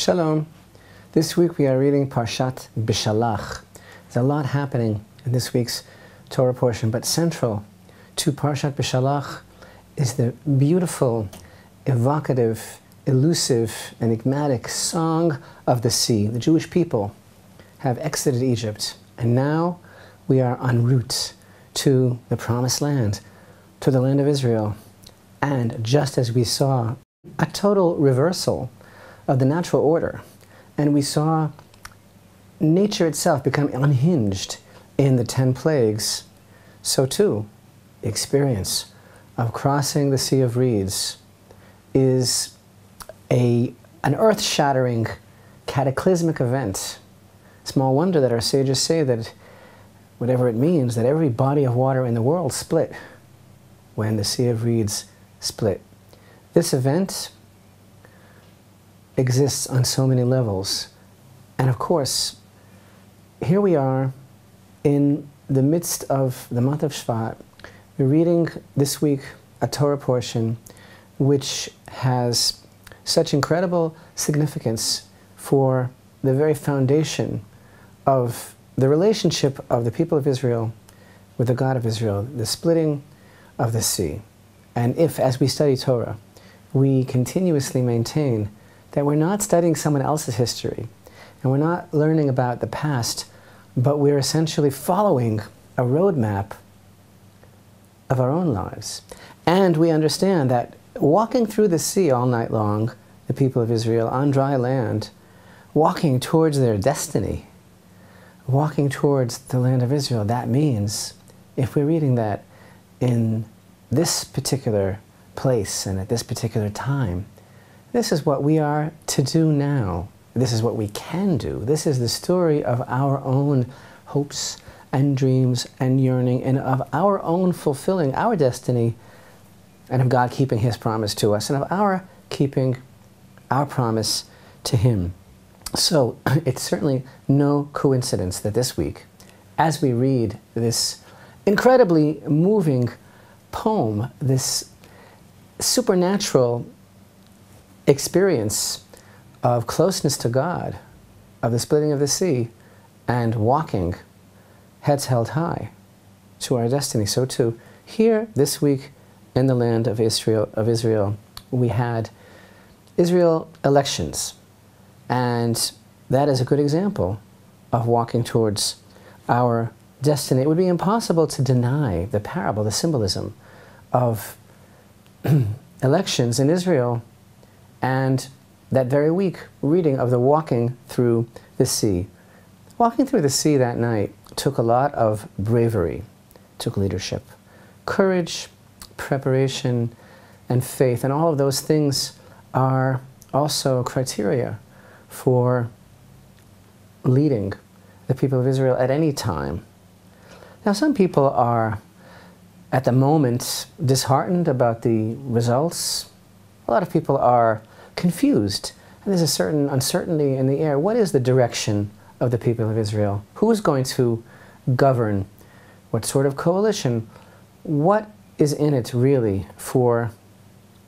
Shalom. This week we are reading Parashat Beshalach. There's a lot happening in this week's Torah portion, but central to Parashat Beshalach is the beautiful, evocative, elusive, enigmatic song of the sea. The Jewish people have exited Egypt, and now we are en route to the Promised Land, to the land of Israel. And just as we saw a total reversal of the natural order, and we saw nature itself become unhinged in the 10 plagues, so too the experience of crossing the Sea of Reeds is an earth-shattering, cataclysmic event. Small wonder that our sages say that whatever it means, that every body of water in the world split when the Sea of Reeds split. This event exists on so many levels. And of course, here we are in the midst of the month of Shevat. We're reading this week a Torah portion which has such incredible significance for the very foundation of the relationship of the people of Israel with the God of Israel, the splitting of the sea. And if, as we study Torah, we continuously maintain that we're not studying someone else's history, and we're not learning about the past, but we're essentially following a roadmap of our own lives. And we understand that walking through the sea all night long, the people of Israel on dry land, walking towards their destiny, walking towards the land of Israel, that means, if we're reading that in this particular place and at this particular time, this is what we are to do now. This is what we can do. This is the story of our own hopes and dreams and yearning, and of our own fulfilling our destiny, and of God keeping His promise to us, and of our keeping our promise to Him. So it's certainly no coincidence that this week, as we read this incredibly moving poem, this supernatural experience of closeness to God, of the splitting of the sea, and walking heads held high to our destiny. So too, here this week in the land of Israel, we had Israel elections, and that is a good example of walking towards our destiny. It would be impossible to deny the parable, the symbolism of elections in Israel, and that very week reading of the walking through the sea. Walking through the sea that night took a lot of bravery, took leadership, courage, preparation, and faith, and all of those things are also criteria for leading the people of Israel at any time. Now, some people are at the moment disheartened about the results. A lot of people are confused, and there's a certain uncertainty in the air. What is the direction of the people of Israel? Who is going to govern? What sort of coalition? What is in it really for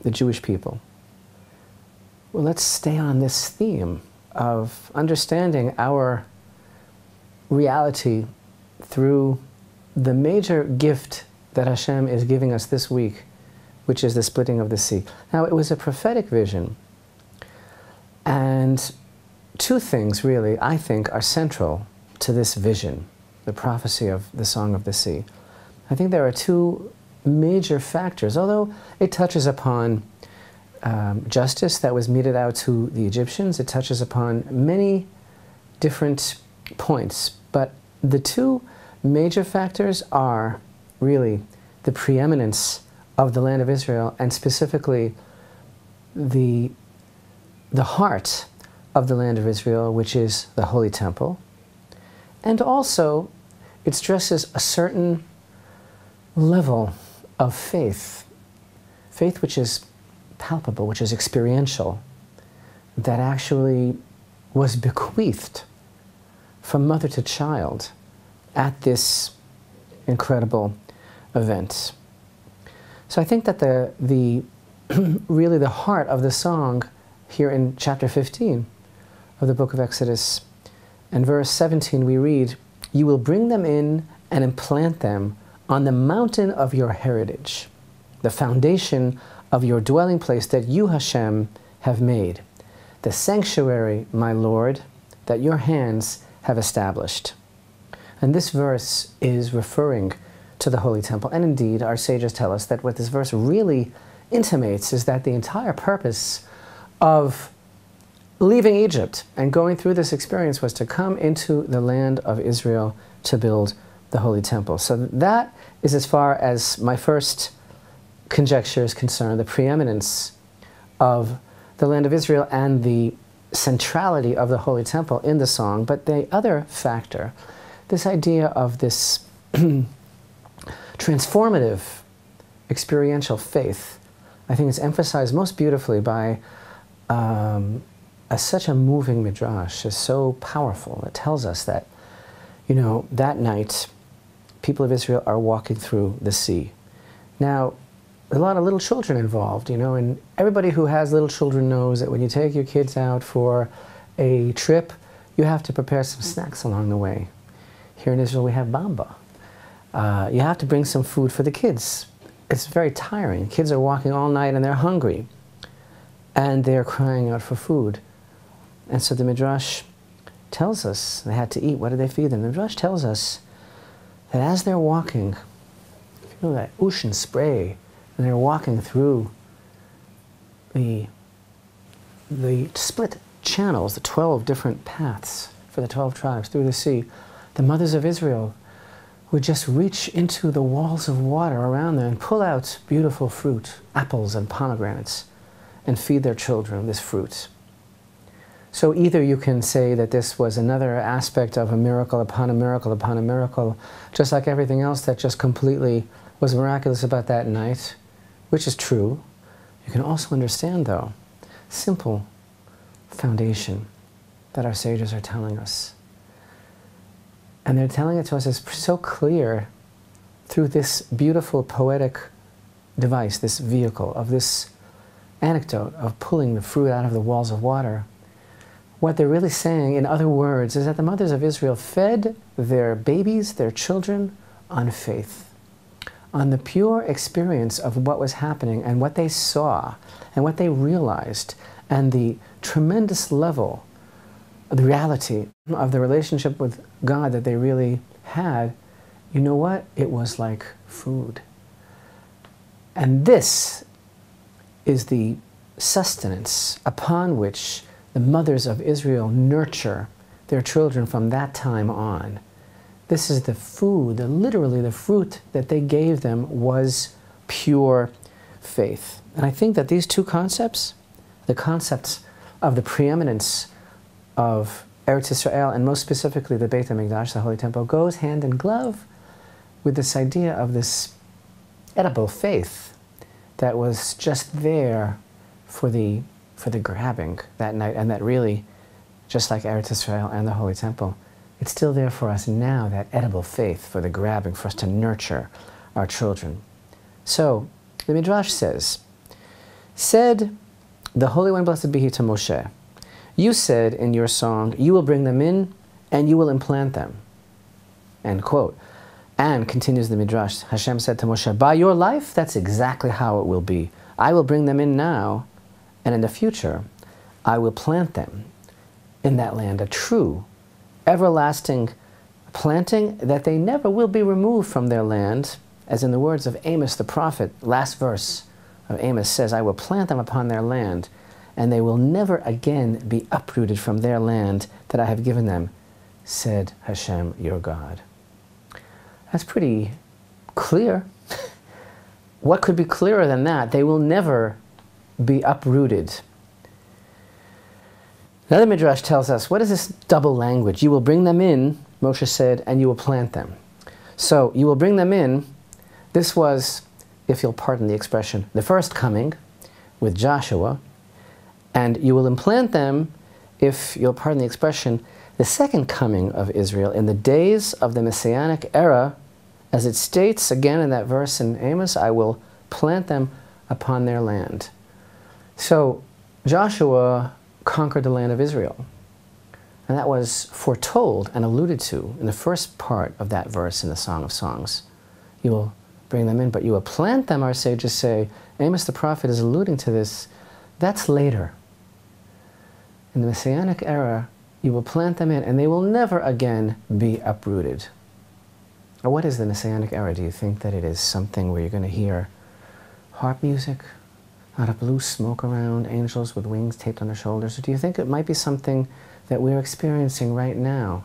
the Jewish people? Well, let's stay on this theme of understanding our reality through the major gift that Hashem is giving us this week, which is the splitting of the sea. Now, it was a prophetic vision, and two things really, I think, are central to this vision, the prophecy of the Song of the Sea. I think there are two major factors, although it touches upon justice that was meted out to the Egyptians. It touches upon many different points, but the two major factors are really the preeminence of the land of Israel, and specifically the heart of the land of Israel, which is the Holy Temple. And also, it stresses a certain level of faith, faith which is palpable, which is experiential, that actually was bequeathed from mother to child at this incredible event. So I think that really the heart of the song here in chapter 15 of the book of Exodus. In verse 17 we read, "You will bring them in and implant them on the mountain of your heritage, the foundation of your dwelling place that you, Hashem, have made, the sanctuary, my Lord, that your hands have established." And this verse is referring to the Holy Temple. And indeed, our sages tell us that what this verse really intimates is that the entire purpose of leaving Egypt and going through this experience was to come into the land of Israel to build the Holy Temple. So that is, as far as my first conjecture is concerned, the preeminence of the land of Israel and the centrality of the Holy Temple in the song. But the other factor, this idea of this transformative experiential faith, I think is emphasized most beautifully by such a moving midrash. Is so powerful. It tells us that, you know, that night, people of Israel are walking through the sea. Now, a lot of little children involved, you know, and everybody who has little children knows that when you take your kids out for a trip, you have to prepare some snacks along the way. Here in Israel, we have bamba. You have to bring some food for the kids. It's very tiring. Kids are walking all night and they're hungry. And they're crying out for food. And so the Midrash tells us they had to eat. What did they feed them? The Midrash tells us that as they're walking, you know, that ocean spray, and they're walking through the split channels, the 12 different paths for the 12 tribes through the sea, the mothers of Israel would just reach into the walls of water around them and pull out beautiful fruit, apples and pomegranates, and feed their children this fruit. So either you can say that this was another aspect of a miracle upon a miracle upon a miracle, just like everything else that just completely was miraculous about that night, which is true. You can also understand, though, simple foundation that our sages are telling us. And they're telling it to us as so clear through this beautiful poetic device, this vehicle of this anecdote of pulling the fruit out of the walls of water. What they're really saying, in other words, is that the mothers of Israel fed their babies, their children, on faith, on the pure experience of what was happening and what they saw and what they realized and the tremendous level, the reality of the relationship with God that they really had. You know what? It was like food. And this is the sustenance upon which the mothers of Israel nurture their children from that time on. This is the food, literally the fruit that they gave them was pure faith. And I think that these two concepts, the concepts of the preeminence of Eretz Israel, and most specifically the Beit HaMikdash, the Holy Temple, goes hand in glove with this idea of this edible faith that was just there for the grabbing that night, and that really, just like Eretz Israel and the Holy Temple, it's still there for us now, that edible faith for the grabbing, for us to nurture our children. So, the Midrash said the Holy One, blessed be He, to Moshe, you said in your song, you will bring them in and you will implant them. End quote. And continues the Midrash, Hashem said to Moshe, by your life, that's exactly how it will be. I will bring them in now, and in the future, I will plant them in that land, a true, everlasting planting, that they never will be removed from their land, as in the words of Amos the prophet, last verse of Amos says, I will plant them upon their land, and they will never again be uprooted from their land that I have given them, said Hashem your God. That's pretty clear. What could be clearer than that? They will never be uprooted. Another Midrash tells us, what is this double language? You will bring them in, Moshe said, and you will plant them. So, you will bring them in. This was, if you'll pardon the expression, the first coming with Joshua. And you will implant them, if you'll pardon the expression, the second coming of Israel in the days of the Messianic era, as it states again in that verse in Amos, I will plant them upon their land. So Joshua conquered the land of Israel. And that was foretold and alluded to in the first part of that verse in the Song of Songs. You will bring them in, but you will plant them, our sages say. Amos the prophet is alluding to this. That's later. In the Messianic era, you will plant them in, and they will never again be uprooted. Or what is the Messianic era? Do you think that it is something where you're going to hear harp music, a lot of blue smoke around, angels with wings taped on their shoulders? Or do you think it might be something that we're experiencing right now?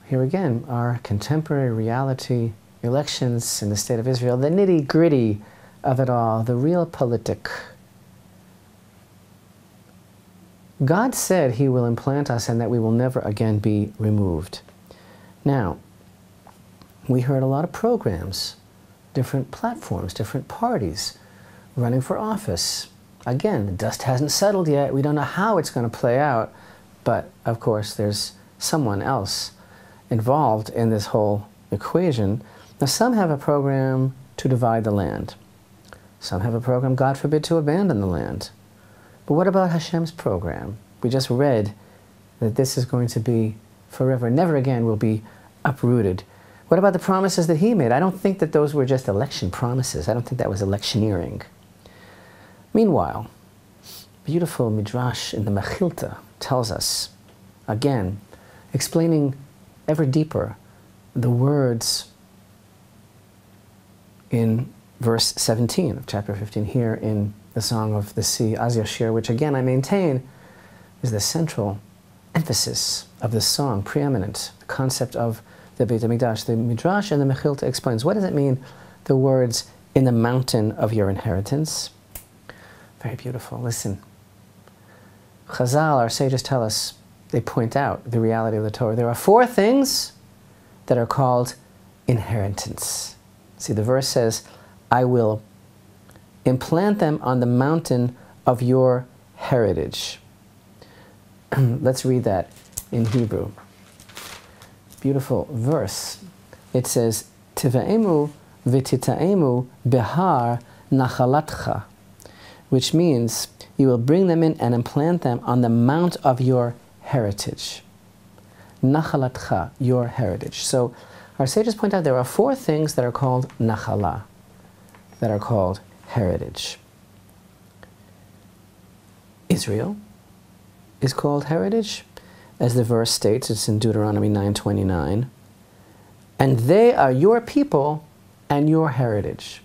Here again, our contemporary reality, elections in the state of Israel, the nitty-gritty of it all, the real politic. God said He will implant us and that we will never again be removed. Now, we heard a lot of programs, different platforms, different parties running for office. Again, the dust hasn't settled yet. We don't know how it's going to play out. But, of course, there's someone else involved in this whole equation. Now, some have a program to divide the land. Some have a program, God forbid, to abandon the land. But what about Hashem's program? We just read that this is going to be forever. Never again will be uprooted. What about the promises that He made? I don't think that those were just election promises. I don't think that was electioneering. Meanwhile, beautiful Midrash in the Mechilta tells us, again, explaining ever deeper the words in verse 17 of chapter 15 here in the Song of the Sea, Az Yashir, which again I maintain is the central emphasis of this song, preeminent, the concept of the Beit HaMikdash. The Midrash and the Mechilta explains, what does it mean, the words, in the mountain of your inheritance? Very beautiful. Listen. Chazal, our sages tell us, they point out the reality of the Torah. There are 4 things that are called inheritance. See, the verse says, I will implant them on the mountain of your heritage. Let's read that in Hebrew. Beautiful verse. It says, Tiva'emu v'tita'emu behar nachalatcha, which means you will bring them in and implant them on the mount of your heritage. Nachalatcha, your heritage. So our sages point out there are 4 things that are called nachala, that are called heritage. Israel is called heritage, as the verse states. It's in Deuteronomy 9:29. And they are your people and your heritage.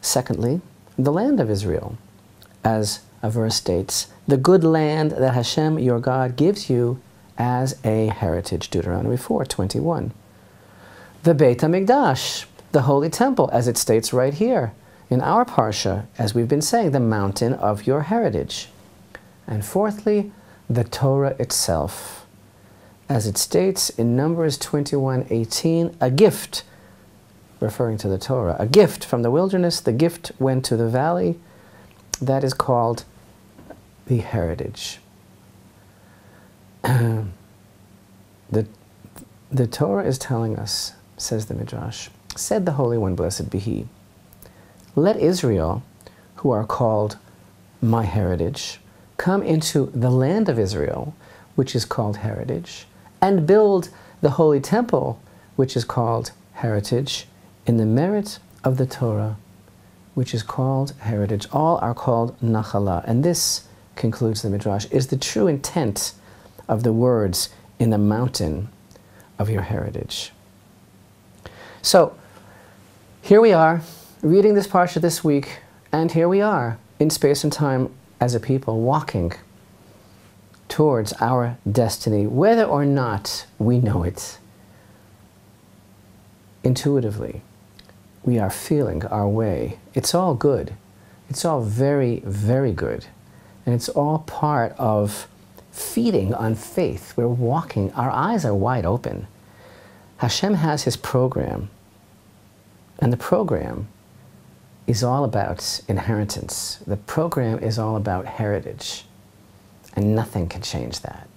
Secondly, the land of Israel, as a verse states, the good land that Hashem, your God, gives you as a heritage, Deuteronomy 4:21. The Beit HaMikdash, the Holy Temple, as it states right here in our Parsha, as we've been saying, the mountain of your heritage. And fourthly, the Torah itself, as it states in Numbers 21:18, a gift, referring to the Torah, a gift from the wilderness, the gift went to the valley, that is called the heritage. The Torah is telling us, says the Midrash, said the Holy One, blessed be He, let Israel, who are called my heritage, come into the land of Israel, which is called heritage, and build the holy temple, which is called heritage, in the merit of the Torah, which is called heritage. All are called nachala. And this, concludes the Midrash, is the true intent of the words in the mountain of your heritage. So, here we are, reading this parsha this week, and here we are, in space and time as a people, walking towards our destiny, whether or not we know it. Intuitively, we are feeling our way. It's all good. It's all very, very good. And it's all part of feeding on faith. We're walking, our eyes are wide open. Hashem has His program, and the program is all about inheritance. The program is all about heritage, and nothing can change that.